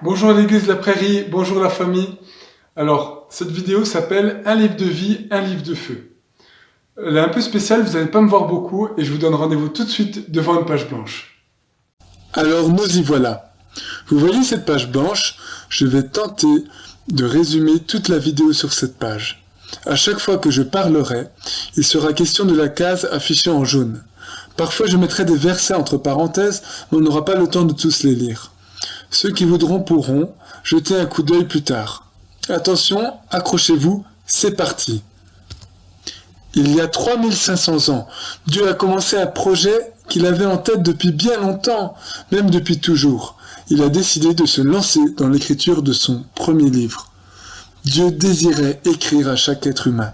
Bonjour l'église de la prairie, bonjour la famille. Alors, cette vidéo s'appelle Un livre de vie, un livre de feu. Elle est un peu spéciale, vous n'allez pas me voir beaucoup et je vous donne rendez-vous tout de suite devant une page blanche. Alors nous y voilà. Vous voyez cette page blanche? Je vais tenter de résumer toute la vidéo sur cette page. À chaque fois que je parlerai, il sera question de la case affichée en jaune. Parfois je mettrai des versets entre parenthèses, mais on n'aura pas le temps de tous les lire. Ceux qui voudront pourront jeter un coup d'œil plus tard. Attention, accrochez-vous, c'est parti. Il y a 3500 ans, Dieu a commencé un projet qu'il avait en tête depuis bien longtemps, même depuis toujours. Il a décidé de se lancer dans l'écriture de son premier livre. Dieu désirait écrire à chaque être humain.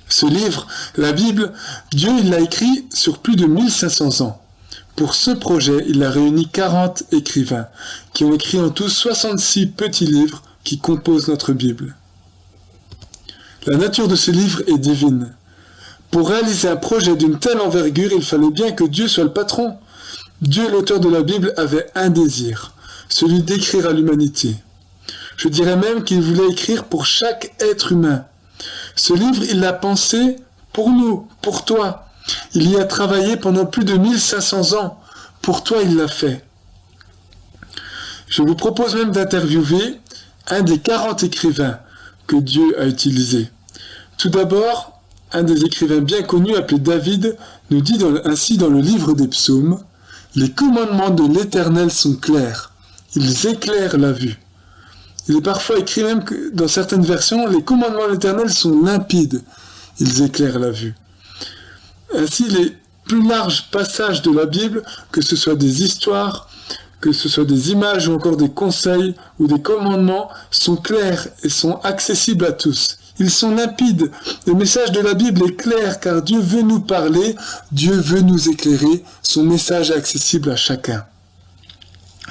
Ce livre, la Bible, Dieu il l'a écrit sur plus de 1500 ans. Pour ce projet, il a réuni 40 écrivains, qui ont écrit en tout 66 petits livres qui composent notre Bible. La nature de ce livre est divine. Pour réaliser un projet d'une telle envergure, il fallait bien que Dieu soit le patron. Dieu, l'auteur de la Bible, avait un désir, celui d'écrire à l'humanité. Je dirais même qu'il voulait écrire pour chaque être humain. Ce livre, il l'a pensé pour nous, pour toi. Il y a travaillé pendant plus de 1500 ans. Pour toi, il l'a fait. Je vous propose même d'interviewer un des 40 écrivains que Dieu a utilisés. Tout d'abord, un des écrivains bien connus appelé David nous dit ainsi dans le livre des psaumes « Les commandements de l'Éternel sont clairs, ils éclairent la vue ». Il est parfois écrit même que dans certaines versions « Les commandements de l'Éternel sont limpides, ils éclairent la vue ». Ainsi, les plus larges passages de la Bible, que ce soit des histoires, que ce soit des images ou encore des conseils ou des commandements, sont clairs et sont accessibles à tous. Ils sont limpides. Le message de la Bible est clair car Dieu veut nous parler, Dieu veut nous éclairer, son message est accessible à chacun.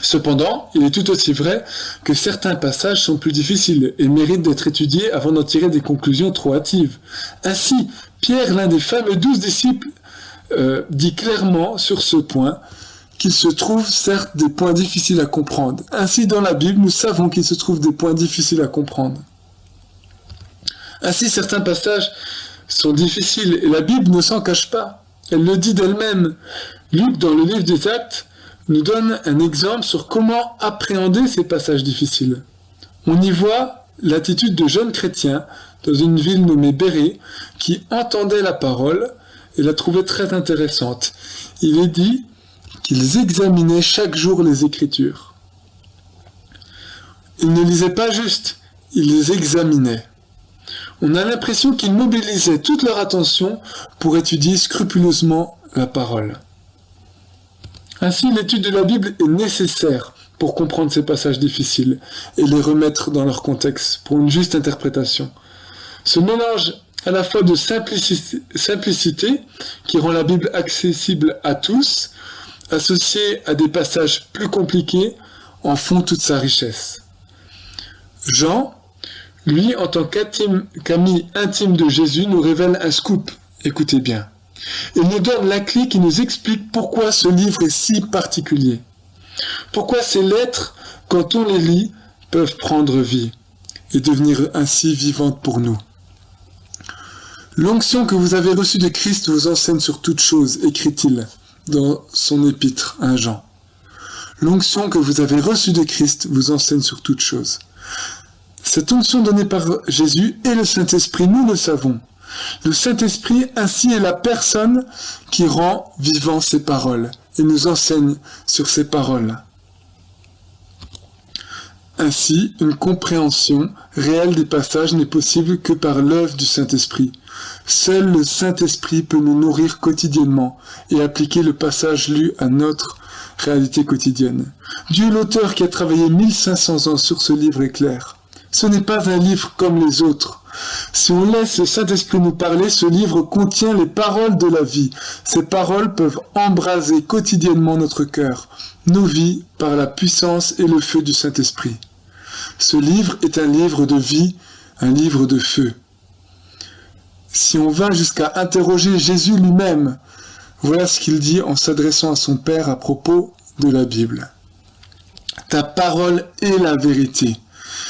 Cependant, il est tout aussi vrai que certains passages sont plus difficiles et méritent d'être étudiés avant d'en tirer des conclusions trop hâtives. Ainsi, Pierre, l'un des fameux 12 disciples, dit clairement sur ce point qu'il se trouve certes des points difficiles à comprendre. Ainsi, dans la Bible, nous savons qu'il se trouve des points difficiles à comprendre. Ainsi, certains passages sont difficiles et la Bible ne s'en cache pas. Elle le dit d'elle-même. Luc, dans le livre des Actes, nous donne un exemple sur comment appréhender ces passages difficiles. On y voit l'attitude de jeunes chrétiens dans une ville nommée Bérée qui entendaient la parole et la trouvaient très intéressante. Il est dit qu'ils examinaient chaque jour les Écritures. Ils ne lisaient pas juste, ils les examinaient. On a l'impression qu'ils mobilisaient toute leur attention pour étudier scrupuleusement la parole. Ainsi, l'étude de la Bible est nécessaire pour comprendre ces passages difficiles et les remettre dans leur contexte pour une juste interprétation. Ce mélange à la fois de simplicité qui rend la Bible accessible à tous, associé à des passages plus compliqués, en font toute sa richesse. Jean, lui, en tant qu'ami intime de Jésus, nous révèle un scoop. Écoutez bien. Il nous donne la clé qui nous explique pourquoi ce livre est si particulier. Pourquoi ces lettres, quand on les lit, peuvent prendre vie et devenir ainsi vivantes pour nous. L'onction que vous avez reçue de Christ vous enseigne sur toute chose, écrit-il dans son épître, 1 Jean. L'onction que vous avez reçue de Christ vous enseigne sur toute chose. Cette onction donnée par Jésus et le Saint-Esprit, nous le savons. Le Saint-Esprit ainsi est la personne qui rend vivant ces paroles et nous enseigne sur ces paroles. Ainsi, une compréhension réelle des passages n'est possible que par l'œuvre du Saint-Esprit. Seul le Saint-Esprit peut nous nourrir quotidiennement et appliquer le passage lu à notre réalité quotidienne. Dieu, l'auteur qui a travaillé 1500 ans sur ce livre, est clair. Ce n'est pas un livre comme les autres. Si on laisse le Saint-Esprit nous parler, ce livre contient les paroles de la vie. Ces paroles peuvent embraser quotidiennement notre cœur, nos vies, par la puissance et le feu du Saint-Esprit. Ce livre est un livre de vie, un livre de feu. Si on va jusqu'à interroger Jésus lui-même, voilà ce qu'il dit en s'adressant à son Père à propos de la Bible. Ta parole est la vérité.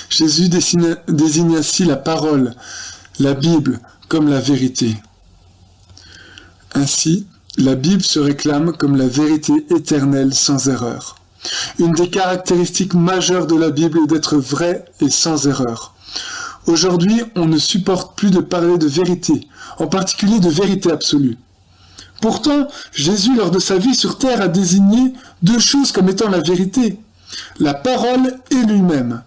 Jésus désigne ainsi la parole, la Bible, comme la vérité. Ainsi, la Bible se réclame comme la vérité éternelle sans erreur. Une des caractéristiques majeures de la Bible est d'être vraie et sans erreur. Aujourd'hui, on ne supporte plus de parler de vérité, en particulier de vérité absolue. Pourtant, Jésus, lors de sa vie sur terre, a désigné deux choses comme étant la vérité. La parole et lui-même.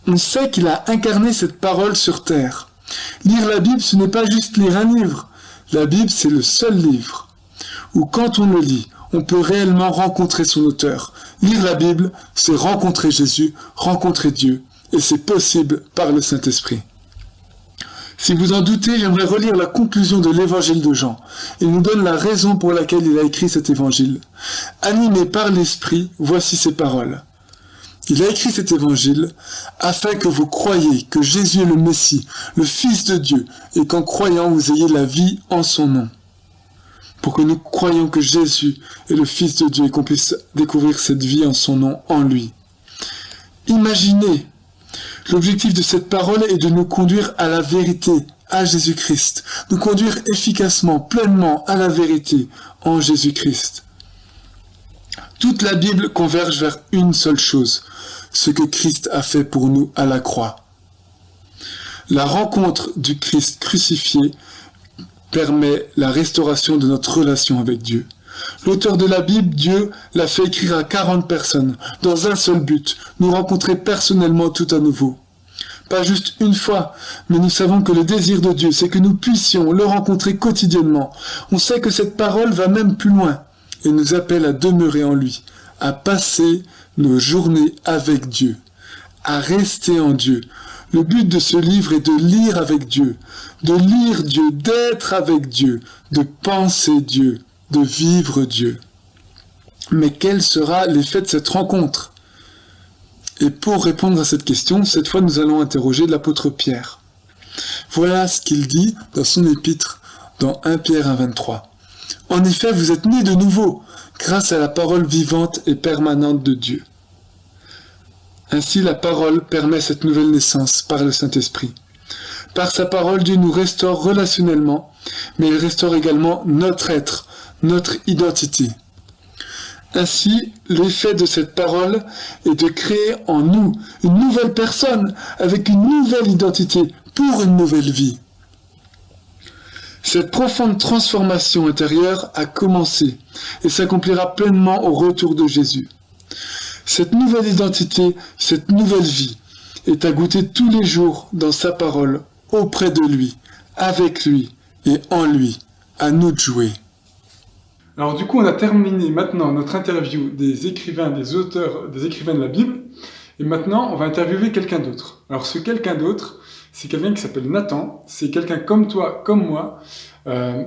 On sait qu'il a incarné cette parole sur terre. Lire la Bible, ce n'est pas juste lire un livre. La Bible, c'est le seul livre où, quand on le lit, on peut réellement rencontrer son auteur. Lire la Bible, c'est rencontrer Jésus, rencontrer Dieu, et c'est possible par le Saint-Esprit. Si vous en doutez, j'aimerais relire la conclusion de l'évangile de Jean. Il nous donne la raison pour laquelle il a écrit cet évangile. Animé par l'Esprit, voici ses paroles. Il a écrit cet évangile afin que vous croyiez que Jésus est le Messie, le Fils de Dieu, et qu'en croyant vous ayez la vie en son nom. Pour que nous croyions que Jésus est le Fils de Dieu et qu'on puisse découvrir cette vie en son nom, en lui. Imaginez, l'objectif de cette parole est de nous conduire à la vérité, à Jésus-Christ, nous conduire efficacement, pleinement à la vérité en Jésus-Christ. Toute la Bible converge vers une seule chose, ce que Christ a fait pour nous à la croix. La rencontre du Christ crucifié permet la restauration de notre relation avec Dieu. L'auteur de la Bible, Dieu, l'a fait écrire à 40 personnes, dans un seul but, nous rencontrer personnellement tout à nouveau. Pas juste une fois, mais nous savons que le désir de Dieu, c'est que nous puissions le rencontrer quotidiennement. On sait que cette parole va même plus loin et nous appelle à demeurer en lui, à passer nos journées avec Dieu, à rester en Dieu. Le but de ce livre est de lire avec Dieu, d'être avec Dieu, de penser Dieu, de vivre Dieu. Mais quel sera l'effet de cette rencontre? Et pour répondre à cette question, cette fois nous allons interroger l'apôtre Pierre. Voilà ce qu'il dit dans son épître dans 1 Pierre 1,23. En effet, vous êtes nés de nouveau, grâce à la parole vivante et permanente de Dieu. Ainsi, la parole permet cette nouvelle naissance par le Saint-Esprit. Par sa parole, Dieu nous restaure relationnellement, mais il restaure également notre être, notre identité. Ainsi, l'effet de cette parole est de créer en nous une nouvelle personne avec une nouvelle identité pour une nouvelle vie. Cette profonde transformation intérieure a commencé et s'accomplira pleinement au retour de Jésus. Cette nouvelle identité, cette nouvelle vie est à goûter tous les jours dans sa parole, auprès de lui, avec lui et en lui. À nous de jouer. Alors du coup, on a terminé maintenant notre interview des écrivains, des auteurs, des écrivains de la Bible. Et maintenant, on va interviewer quelqu'un d'autre. Alors ce quelqu'un d'autre, c'est quelqu'un qui s'appelle Nathan. C'est quelqu'un comme toi, comme moi.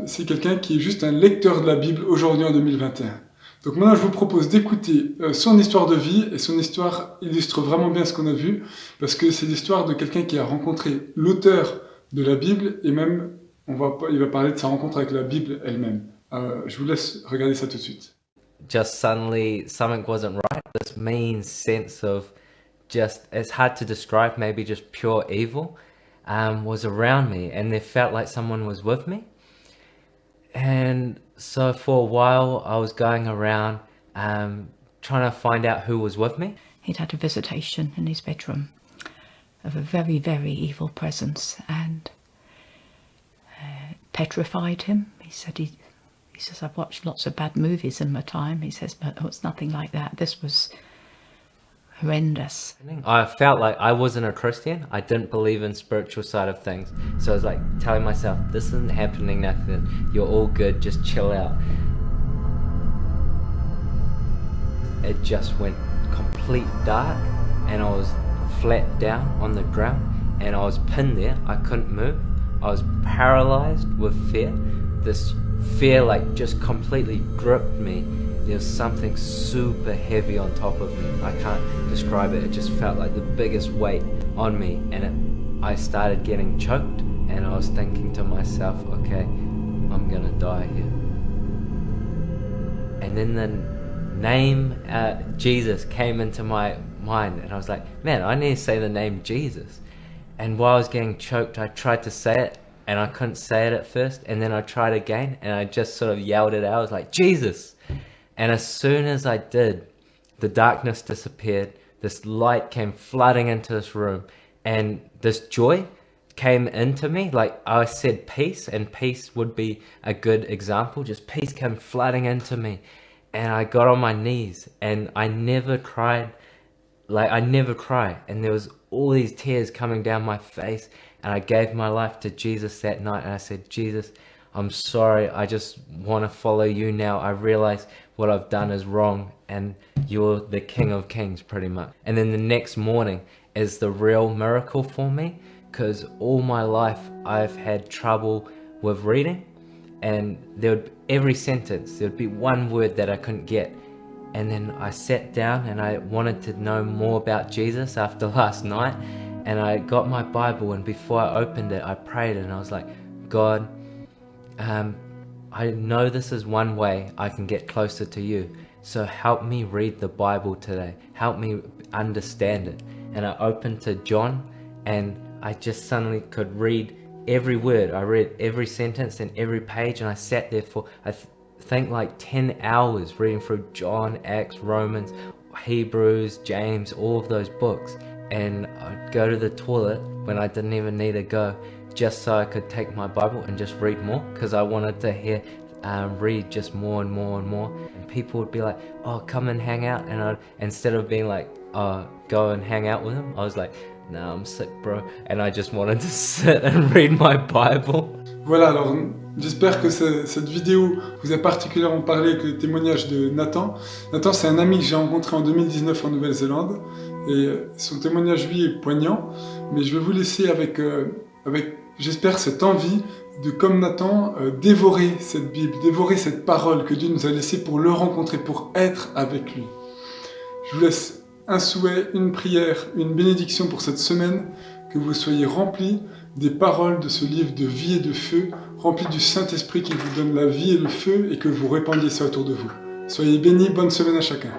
C'est quelqu'un qui est juste un lecteur de la Bible aujourd'hui en 2021. Donc maintenant, je vous propose d'écouter son histoire de vie. Et son histoire illustre vraiment bien ce qu'on a vu. Parce que c'est l'histoire de quelqu'un qui a rencontré l'auteur de la Bible. Et même, il va parler de sa rencontre avec la Bible elle-même. Je vous laisse regarder ça tout de suite. Just suddenly something wasn't right. This mean sense of just, it's hard to describe, maybe just pure evil was around me, and it felt like someone was with me. And so for a while I was going around trying to find out who was with me. He'd had a visitation in his bedroom of a very, very evil presence, and petrified him. He says, I've watched lots of bad movies in my time. He says, but it was nothing like that. This was horrendous. I felt like I wasn't a Christian. I didn't believe in spiritual side of things. So I was like telling myself, this isn't happening, nothing. You're all good, just chill out. It just went complete dark and I was flat down on the ground and I was pinned there. I couldn't move. I was paralyzed with fear. This fear like just completely gripped me. There was something super heavy on top of me. I can't describe it. It just felt like the biggest weight on me, and I started getting choked, and I was thinking to myself, okay, I'm gonna die here. And then the name Jesus came into my mind, and I was like, man, I need to say the name Jesus. And while I was getting choked, I tried to say it, and I couldn't say it at first, and then I tried again, and I just sort of yelled it out. I was like, Jesus! And as soon as I did, the darkness disappeared, this light came flooding into this room, and this joy came into me. Like I said peace, and peace would be a good example. Just peace came flooding into me, and I got on my knees, and I never cried. Like I never cry, and there was all these tears coming down my face, and I gave my life to Jesus that night, and I said, Jesus, I'm sorry, I just want to follow you now. I realize what I've done is wrong, and you're the King of Kings, pretty much. And then the next morning is the real miracle for me, because all my life I've had trouble with reading, and every sentence, there'd be one word that I couldn't get. And then I sat down and I wanted to know more about Jesus after last night, and I got my Bible, and before I opened it I prayed, and I was like, God, I know this is one way I can get closer to you, so help me read the Bible today, help me understand it. And I opened to John, and I just suddenly could read every word. I read every sentence and every page, and I sat there for I think like 10 hours reading through John, Acts, Romans, Hebrews, James, all of those books. And I'd go to the toilet when I didn't even need to go, just so I could take my Bible and just read more, because I wanted to read just more and more and more. And people would be like, oh, come and hang out, and instead of being like, oh, go and hang out with them, I was like, no, I'm sick, bro, and I just wanted to sit and read my Bible. Voilà, alors j'espère que cette vidéo vous a particulièrement parlé avec le témoignage de Nathan. Nathan, c'est un ami que j'ai rencontré en 2019 en Nouvelle-Zélande, et son témoignage, lui, est poignant, mais je vais vous laisser avec j'espère, cette envie de, comme Nathan, dévorer cette Bible, dévorer cette parole que Dieu nous a laissée pour le rencontrer, pour être avec lui. Je vous laisse un souhait, une prière, une bénédiction pour cette semaine, que vous soyez remplis des paroles de ce livre de vie et de feu, remplis du Saint-Esprit qui vous donne la vie et le feu, et que vous répandiez ça autour de vous. Soyez bénis, bonne semaine à chacun.